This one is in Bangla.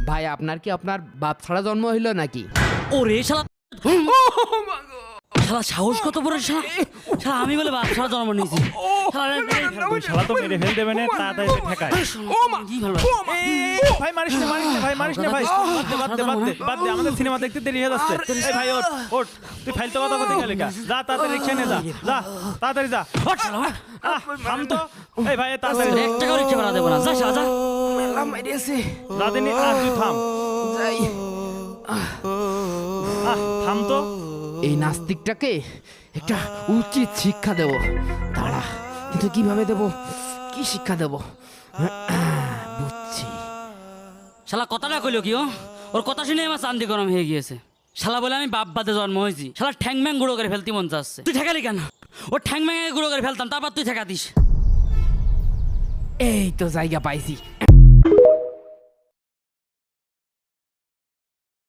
ভাই আপনার কি আপনার বাপ ছাড়া জন্ম হইল নাকি? ওরে শালা শালা সাহস কত বড় শালা শালা আমি বলে বাপ শালা জন্ম নিয়েছি শালা তো মেরে ফেল দেবে না তাড়াতাড়ি ঠেকায় ভাই মারিস না ভাই মারিস না ভাই বাদ দে আমাদের সিনেমা দেখতে দেরি হয়ে যাচ্ছে এই ভাই ওঠ তুই ফাইল তো কথা কথা গেলে যা তাড়াতাড়ি রিকশা নিয়ে যা তাড়াতাড়ি যা থাম তো এই ভাই তাড়াতাড়ি 1 টাকা রিকশা ভাড়া দেব না যা শালা যা মেলা মাইরেছে রাদিনী তুই থাম যাই। থাম তো এই নাস্তিকটাকে একটা উচিত শিক্ষা দেব। দাঁড়া, কিন্তু কিভাবে দেব, কি শিক্ষা দেব? বুঝছি। শালা কথাটা কইলো কি ওর কথা শুনে আমার চান্দি গরম হয়ে গিয়েছে। শালা বলে আমি বাপ বাদে জন্ম হয়েছি, শালা ঠ্যাং ম্যাং গুঁড়ো করে ফেলতে মন চাচ্ছে। তুই ঠেকালি কেন? ওর ঠ্যাং ম্যাং গুঁড়ো করে ফেলতাম, তারপর তুই ঠেকা দিস। এই তো জায়গা পাইছি,